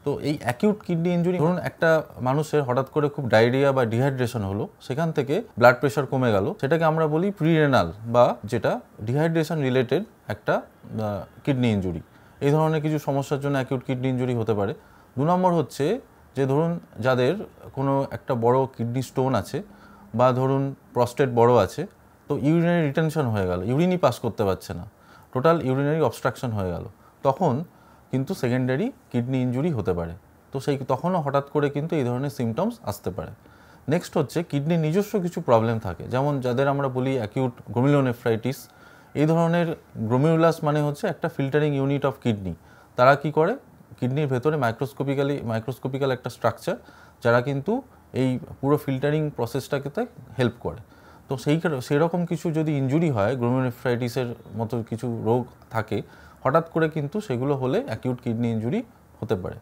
তো এই acute kidney injury, ধরুন একটা মানুষের হঠাৎ করে খুব ডায়রিয়া বা ডিহাইড্রেশন হলো, সেখান থেকে ব্লাড প্রেশার কমে গেল, সেটাকে আমরা বলি প্রিরেনাল বা যেটা ডিহাইড্রেশন রিলেটেড একটা কিডনি ইনজুরি। এই ধরনের কিছু সমস্যার জন্য অ্যাকিউট কিডনি ইনজুরি হতে পারে। 2 নম্বর হচ্ছে যে ধরুন যাদের কোনো একটা বড় কিডনি স্টোন আছে বা ধরুন প্রস্টেট বড় আছে, তো ইউরিনারি রিটেনশন হয়ে গেল, ইউরিনই পাস করতে পারছে না, টোটাল ইউরিনারি অবস্ট্রাকশন হয়ে গেল, তখন কিন্তু সেকেন্ডারি কিডনি ইনজুরি হতে পারে। তো তখনও হঠাৎ করে কিন্তু এই ধরনের সিমটমস আসতে পারে। নেক্সট হচ্ছে কিডনির নিজস্ব কিছু প্রবলেম থাকে, যেমন যাদের আমরা বলি অ্যাকিউট গ্লোমেরুলোনেফ্রাইটিস। এই ধরনের গ্লোমেরুলাস মানে হচ্ছে একটা ফিল্টারিং ইউনিট অফ কিডনি। তারা কি করে, কিডনির ভেতরে মাইক্রোস্কোপিক্যাল একটা স্ট্রাকচার, যারা কিন্তু এই পুরো ফিল্টারিং প্রসেসটাকে হেল্প করে। তো সেরকম কিছু যদি ইনজুরি হয়, গ্লোমেরুলোনেফ্রাইটিসের মতো কিছু রোগ থাকে, হঠাৎ করে কিন্তু সেগুলো হলে অ্যাকিউট কিডনি ইনজুরি হতে পারে।